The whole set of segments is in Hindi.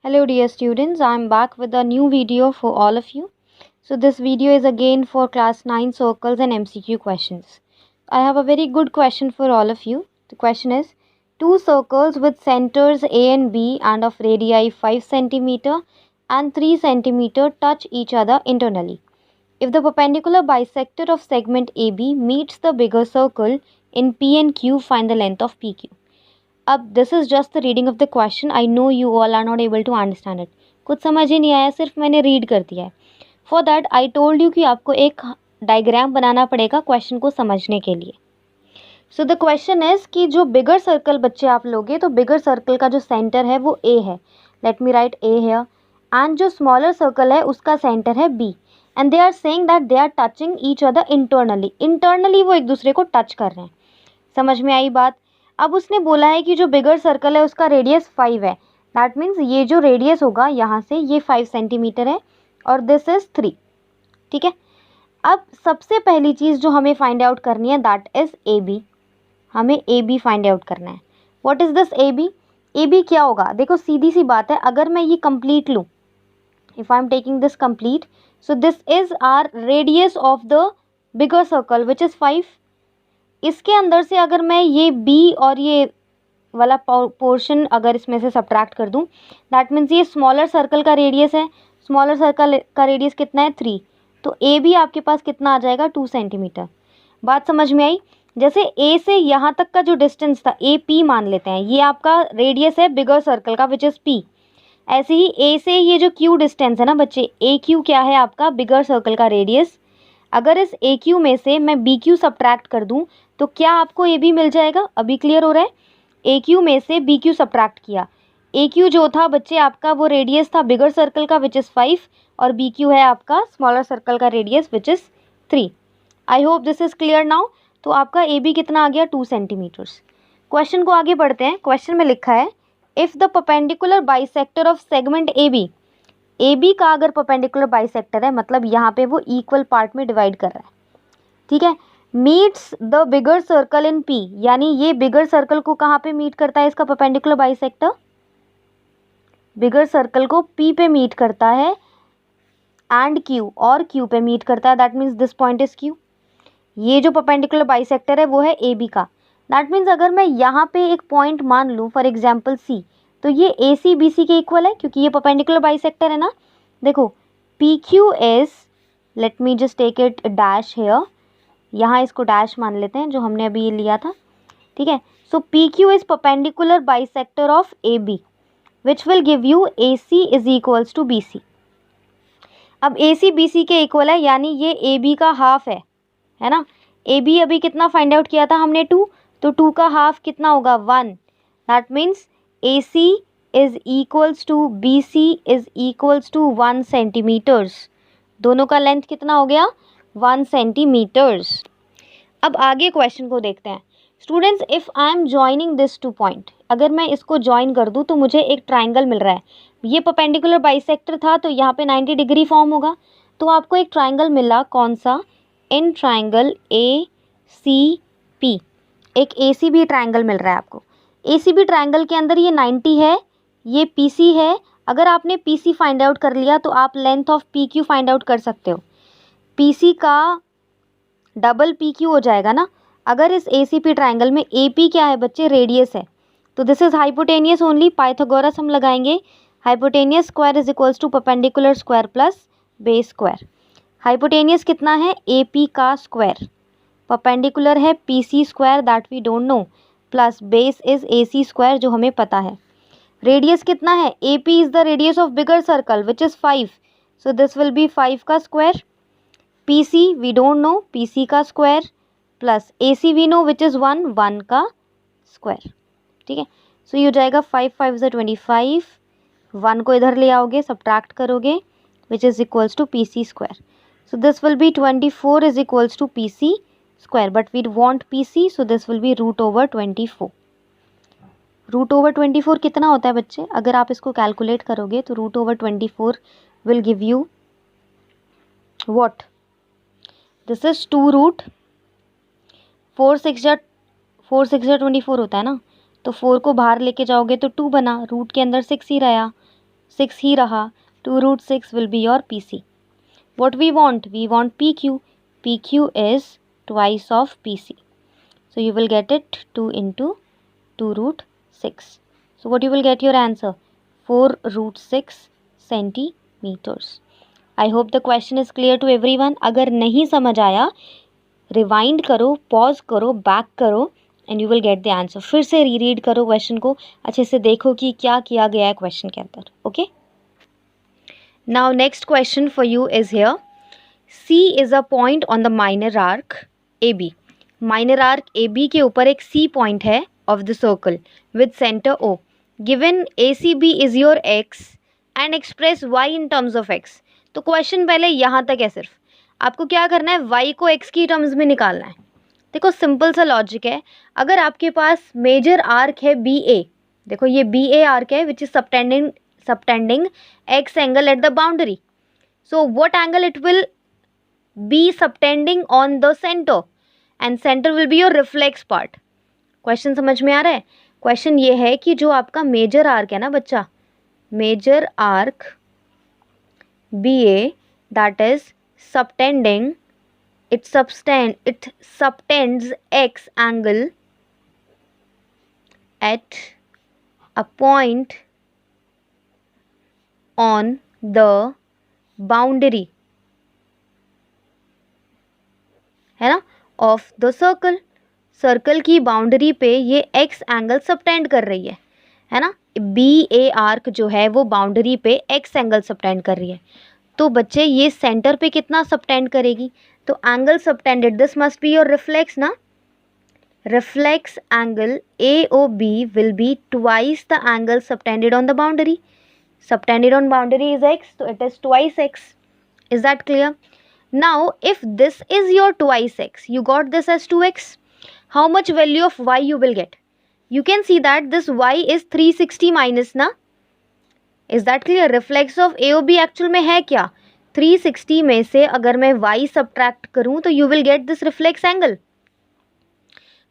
Hello dear students, I am back with a new video for all of you. So this video is again for class 9 circles and MCQ questions. I have a very good question for all of you. The question is, two circles with centers A and B and of radii 5 cm and 3 cm touch each other internally. If the perpendicular bisector of segment AB meets the bigger circle in P and Q, find the length of PQ. अब this is just the reading of the question. I know you all are not able to understand it. कुछ समझ ही नहीं आया, सिर्फ मैंने रीड कर दिया है. For that I told you कि आपको एक डायग्राम बनाना पड़ेगा क्वेश्चन को समझने के लिए. सो द क्वेश्चन इज़ कि जो बिगर सर्कल बच्चे आप लोगे तो बिगर सर्कल का जो सेंटर है वो ए है. Let me write A here. And जो स्मॉलर सर्कल है उसका सेंटर है B. And they are saying that they are touching each other internally वो एक दूसरे को टच कर रहे हैं. समझ में आई बात. अब उसने बोला है कि जो बिगर सर्कल है उसका रेडियस 5 है. दैट मीन्स ये जो रेडियस होगा यहाँ से ये 5 सेंटीमीटर है और दिस इज़ 3. ठीक है. अब सबसे पहली चीज़ जो हमें फाइंड आउट करनी है दैट इज़ ए बी. हमें ए बी फाइंड आउट करना है. What is this A B? A B क्या होगा? देखो सीधी सी बात है, अगर मैं ये कंप्लीट लूँ, if I am taking this complete, so this is R radius of the bigger circle which is 5. इसके अंदर से अगर मैं ये बी और ये वाला पोर्शन अगर इसमें से सब्ट्रैक्ट कर दूं, दैट मीन्स ये स्मॉलर सर्कल का रेडियस है. स्मॉलर सर्कल का रेडियस कितना है? 3. तो ए बी आपके पास कितना आ जाएगा? 2 सेंटीमीटर. बात समझ में आई? जैसे ए से यहाँ तक का जो डिस्टेंस था, ए पी मान लेते हैं, ये आपका रेडियस है बिगर सर्कल का विच इज़ पी. ऐसे ही ए से ये जो क्यू डिस्टेंस है ना बच्चे, ए क्यू क्या है आपका? बिगर सर्कल का रेडियस. अगर इस ए क्यू में से मैं बी क्यू सब्ट्रैक्ट कर दूं तो क्या आपको ए बी मिल जाएगा? अभी क्लियर हो रहा है? ए क्यू में से बी क्यू सब्ट्रैक्ट किया. ए क्यू जो था बच्चे आपका वो रेडियस था बिगर सर्कल का विच इज़ 5 और बी क्यू है आपका स्मॉलर सर्कल का radius which is 3. I hope this is clear now. तो आपका ए बी कितना आ गया? 2 सेंटीमीटर्स. क्वेश्चन को आगे बढ़ते हैं. क्वेश्चन में लिखा है, if the perpendicular bisector of segment A B का अगर परपेंडिकुलर बाइसेक्टर है, मतलब यहाँ पे वो इक्वल पार्ट में डिवाइड कर रहा है. ठीक है. Meets the bigger circle in P, यानी ये बिगर सर्कल को कहाँ पे मीट करता है इसका परपेंडिकुलर बाइसेक्टर? बिगर सर्कल को पी पे मीट करता है एंड क्यू, और क्यू पे मीट करता है. That means this point is Q. ये जो परपेंडिकुलर बाइसेक्टर है वो है ए बी का. दैट मीन्स अगर मैं यहाँ पे एक पॉइंट मान लूँ फॉर एग्जाम्पल सी, तो ये ए सी बी सी के इक्वल है क्योंकि ये परपेंडिकुलर बाइसेक्टर है ना. देखो P Q is, let me just take it dash here, यहाँ इसको डैश मान लेते हैं जो हमने अभी ये लिया था. ठीक है. So P Q is perpendicular bisector of A B which will give you A C is equals to B C. अब ए सी बी सी के इक्वल है, यानी ये ए बी का हाफ है ना. ए बी अभी कितना फाइंड आउट किया था हमने? 2. तो 2 का हाफ कितना होगा? 1. That means A C is equals to B C is equals to 1 centimetres. दोनों का लेंथ कितना हो गया? 1 सेंटीमीटर्स. अब आगे क्वेश्चन को देखते हैं. Students, if I M joining this 2 point, अगर मैं इसको जॉइन कर दूं तो मुझे एक ट्राइंगल मिल रहा है. ये परपेंडिकुलर बाइसेक्टर था तो यहाँ पे 90 डिग्री फॉर्म होगा. तो आपको एक ट्राइंगल मिला, कौन सा? In triangle A C P. एक ए सी बी ट्राइंगल मिल रहा है आपको. ए सी बी ट्राइंगल के अंदर ये 90 है, ये पी सी है. अगर आपने पी सी फाइंड आउट कर लिया तो आप length of P Q find out कर सकते हो. पी सी का डबल पी क्यू हो जाएगा ना. अगर इस ए सी पी ट्राइंगल में ए पी क्या है बच्चे? रेडियस है. तो this is hypotenuse only. Pythagoras हम लगाएंगे. Hypotenuse square is equals to perpendicular square plus base square. Hypotenuse कितना है? ए पी का स्क्वायर. परपेंडिकुलर है P C square that we don't know, plus base is A C square जो हमें पता है. रेडियस कितना है? A P is the radius of bigger circle which is 5. So this will be 5 का square. P C we don't know, P C का square plus A C we know which is 1 का स्क्वायर. ठीक है. सो ये हो जाएगा 5 5 ज़ा 25. 1 को इधर ले आओगे, सब्ट्रैक्ट करोगे which is equals to P C square. So this will be 24 is equals to P C square, but we want P C, so this will be root over 24. Root over 24 कितना होता है बच्चे? अगर आप इसको कैलकुलेट करोगे तो root over 24 will give you what? This is 2 root 4 6 जा 24 होता है ना. तो 4 को बाहर लेके जाओगे तो 2 बना, रूट के अंदर 6 ही रहा. 6 ही रहा, 2√6 will be your PC. What we want? We want PQ. PQ is twice of PC. So you will get it 2 into 2√6. So what you will get your answer? 4√6 centimeters. I hope the question is clear to everyone. अगर नहीं समझ आया, रिवाइंड करो, पॉज करो, बैक करो and you will get the answer. फिर से रीरीड करो क्वेश्चन को, अच्छे से देखो कि क्या किया गया है क्वेश्चन के अंदर. Okay, now next question for you is here. C is a point on the minor arc AB. Minor arc AB के ऊपर एक C पॉइंट है of the circle with centre O. Given ACB is your X and express Y in terms of X. तो क्वेश्चन पहले यहाँ तक है. सिर्फ आपको क्या करना है, Y को X की टर्म्स में निकालना है. देखो सिंपल सा लॉजिक है. अगर आपके पास मेजर आर्क है BA, देखो ये BA आर्क है which is subtending X angle at the boundary. So what angle it will be subtending on the centre, and centre will be your reflex part. Question समझ में आ रहा है? क्वेश्चन ये है कि जो आपका मेजर आर्क है ना बच्चा, major arc BA that is subtending, it subtends X angle at a point on the boundary, है ना, ऑफ द सर्कल. सर्कल की बाउंड्री पे ये X एंगल सबटेंड कर रही है ना. BA आर्क जो है वो बाउंड्री पे X एंगल सबटेंड कर रही है. तो बच्चे ये सेंटर पे कितना सबटेंड करेगी? तो angle subtended, this must be your reflex ना. Reflex angle AOB will be twice the angle subtended on the boundary. Subtended on boundary is X, तो it is twice X. Is that clear? Now if this is your twice X, you got this as 2X. how much value of Y you will get? You can see that this Y is 360 minus ना. Is that clear? Reflex of AOB actual में है क्या? 360 में से अगर मैं Y सब्ट्रैक्ट करूं तो you will get this reflex angle.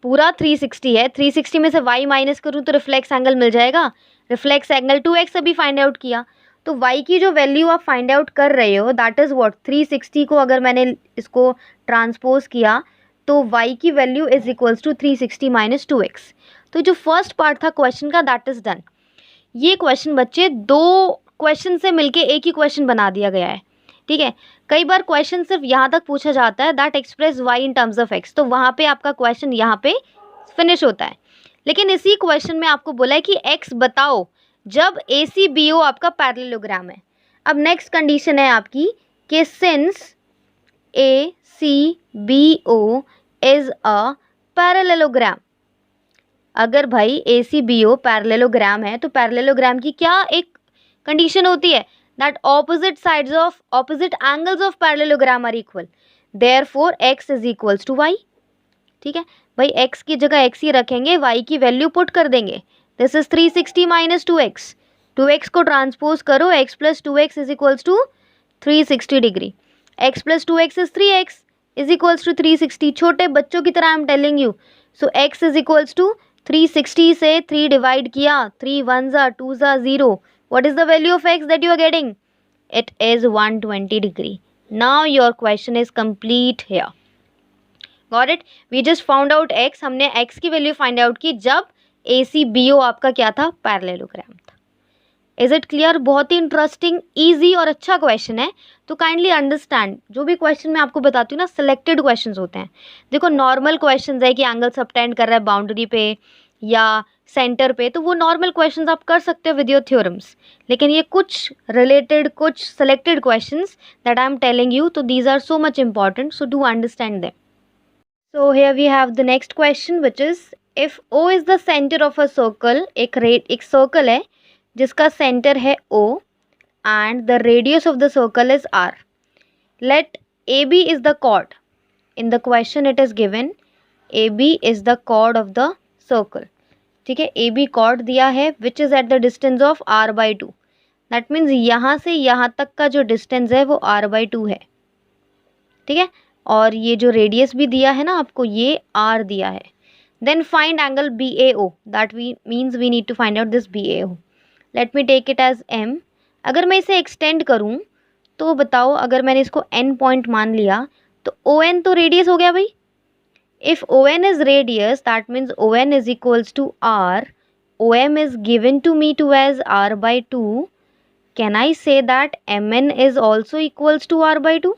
पूरा 360 है, 360 में से Y माइनस करूं तो रिफ्लेक्स एंगल मिल जाएगा. रिफ्लेक्स एंगल 2X अभी फाइंड आउट किया. तो Y की जो वैल्यू आप फाइंड आउट कर रहे हो दैट इज़ व्हाट, 360 को अगर मैंने इसको ट्रांसपोज किया तो Y की value is equals to 360 minus 2X. तो जो फर्स्ट पार्ट था क्वेश्चन का दैट इज़ डन. ये क्वेश्चन बच्चे दो क्वेश्चन से मिलके एक ही क्वेश्चन बना दिया गया है. ठीक है, कई बार क्वेश्चन सिर्फ यहाँ तक पूछा जाता है that express Y in terms of X, तो वहाँ पे आपका क्वेश्चन यहाँ पे फिनिश होता है. लेकिन इसी क्वेश्चन में आपको बोला है कि X बताओ जब ACBO आपका पैरेललोग्राम है. अब नेक्स्ट कंडीशन है आपकी कि since ACBO is a parallelogram. अगर भाई ACBO पैरेललोग्राम है तो पैरेललोग्राम की क्या एक कंडीशन होती है, that opposite sides of opposite angles of parallelogram are equal, therefore X is equals to Y. ठीक है भाई, X की जगह X ही रखेंगे, Y की वैल्यू पुट कर देंगे. This is 360 minus 2X. 2X को ट्रांसपोज करो, X plus 2X is equals to 360 degree. X plus 2X is 3X is equals to 360. छोटे बच्चों की तरह I am telling you. So X is equals to 360 से 3 डिवाइड किया, 3 1 ज़ा 2 ज़ा 0. What is the value of X that you are getting? It is 120 degree. Now your question is complete here. Got it? We just found out X. हमने X की वैल्यू फाइंड आउट की जब ACBO आपका क्या था, पैरेललोग्राम था. Is it clear? बहुत ही इंटरेस्टिंग, ईजी और अच्छा क्वेश्चन है. तो काइंडली अंडरस्टैंड, जो भी क्वेश्चन मैं आपको बताती हूँ ना सिलेक्टेड क्वेश्चन होते हैं. देखो नॉर्मल क्वेश्चन है कि एंगल सबटेंड कर रहा है बाउंड्री पे या सेंटर पे, तो वो नॉर्मल क्वेश्चंस आप कर सकते हो विद योर थ्योरम्स. लेकिन ये कुछ रिलेटेड, कुछ selected questions that I am telling you, तो these are so much important, so do understand them. So here we have the next question which is if O is the centre of a circle. एक सर्कल है जिसका सेंटर है O and the radius of the circle is R. Let AB is the chord. In the question it is given AB is the chord of the circle. ठीक है, AB chord दिया है which is at the distance of R by 2. That means यहाँ से यहाँ तक का जो distance है वो R by 2 है. ठीक है, और ये जो radius भी दिया है ना आपको, ये R दिया है. Then find angle BAO. That means we need to find out this BAO. Let me take it as M. अगर मैं इसे एक्सटेंड करूँ तो बताओ, अगर मैंने इसको n पॉइंट मान लिया तो ON तो रेडियस हो गया भाई. If ON is radius, that means ON is equals to R. OM is given to me to as R by 2. Can I say that MN is also equals to R by 2?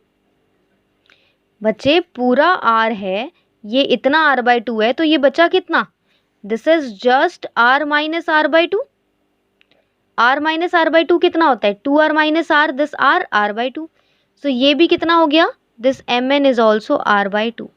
बच्चे पूरा R है, ये इतना R by 2 है, तो ये बचा कितना? This is just R minus R by 2. R minus R by 2 कितना होता है? 2R minus R, this R by 2. So ये भी कितना हो गया? This MN is also R by 2.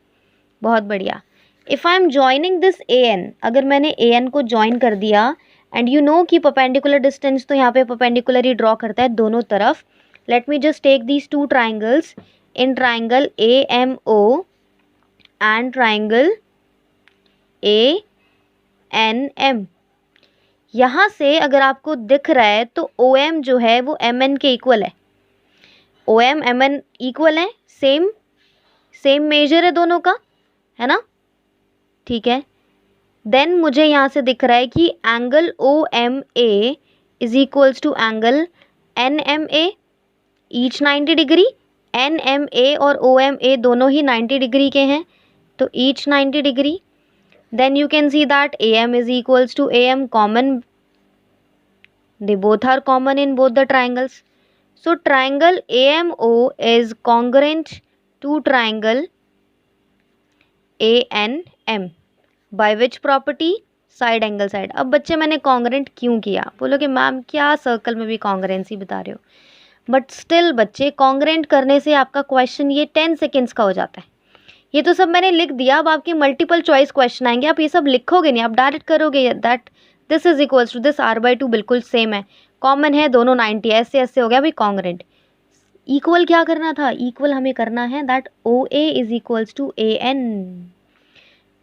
बहुत बढ़िया. If I am joining this AN, अगर मैंने AN को join कर दिया and you know कि perpendicular distance तो यहाँ पे perpendicular ही draw करता है दोनों तरफ. Let me just take these two triangles. In triangle AMO and triangle ANM. यहाँ से अगर आपको दिख रहा है तो OM जो है वो MN के इक्वल है. OM MN इक्वल है, सेम मेजर है दोनों का, है ना? ठीक है. देन मुझे यहाँ से दिख रहा है कि angle OMA is equals to angle NMA, each 90 degree. NMA और OMA दोनों ही 90 डिग्री के हैं, तो each 90 degree. Then you can see that AM is equals to AM common. They both are common in both the triangles. So triangle AMO is congruent to triangle ANM. By which property? Side angle side. अब बच्चे मैंने congruent क्यों किया? बोलोगे मैम क्या सर्कल में भी congruency बता रहे हो? बट स्टिल बच्चे congruent करने से आपका क्वेश्चन ये 10 सेकेंड्स का हो जाता है. ये तो सब मैंने लिख दिया. अब आपके मल्टीपल चॉइस क्वेश्चन आएंगे, आप ये सब लिखोगे नहीं, आप डायरेक्ट करोगे that this is equals to this R by 2 बिल्कुल सेम है, कॉमन है दोनों 90, ऐसे हो गया भाई कॉन्ग्रेंट. इक्वल क्या करना था? इक्वल हमें करना है that OA is equals to AN.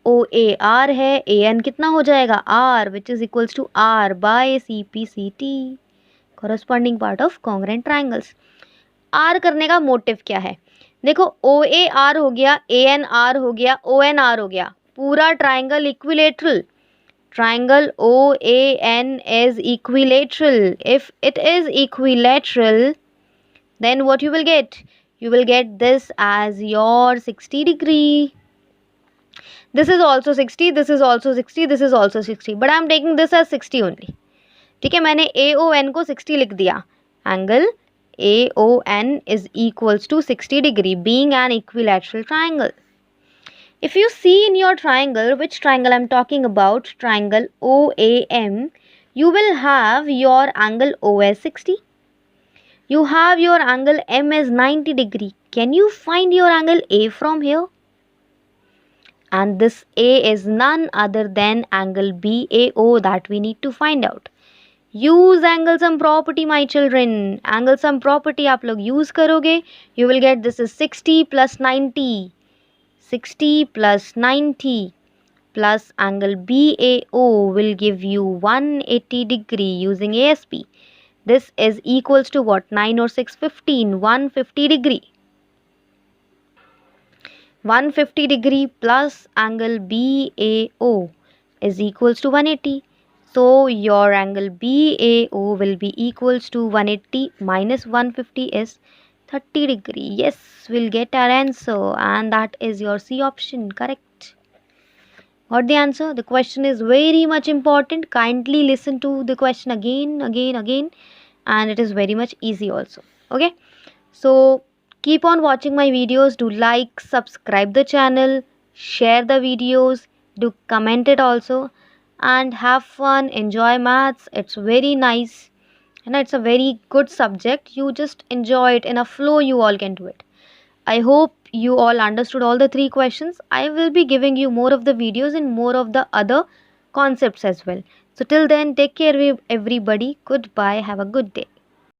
OA R है, AN कितना हो जाएगा? R, which is equals to R by CPCT, corresponding part of congruent triangles. R करने का मोटिव क्या है? देखो OAR हो गया, ANR हो गया, ONR हो गया, पूरा triangle equilateral. Triangle OAN is equilateral. If it is equilateral, then what you will get? You will get this as your 60 degree. This is also 60, this is also 60, this is also 60. But I am taking this as 60 only. ठीक है, मैंने AON को 60 लिख दिया. Angle AON is equals to 60 degree, being an equilateral triangle. If you see in your triangle, which triangle I'm talking about, triangle OAM, you will have your angle O as 60. You have your angle M as 90 degree. Can you find your angle A from here? And this A is none other than angle BAO that we need to find out. Use angle sum property my children. Angle sum property आप लोग यूज करोगे, you will get this is 60 plus 90, 60 plus 90 plus angle BAO will give you 180 degree using ASP. This is equals to what? 9 or 6, 15, 150 degree. 150 degree plus angle BAO is equals to 180. So your angle BAO will be equals to 180 minus 150 is 30 degree. Yes, we'll get our answer, and that is your C option, correct. Got the answer? The question is very much important. Kindly listen to the question again, and it is very much easy also. Okay, so keep on watching my videos. Do like, subscribe the channel, share the videos, do comment it also, and have fun, enjoy maths. It's very nice and it's a very good subject. You just enjoy it in a flow, you all can do it. I hope you all understood all the 3 questions. I will be giving you more of the videos and more of the other concepts as well. So till then, take care everybody. Goodbye, have a good day.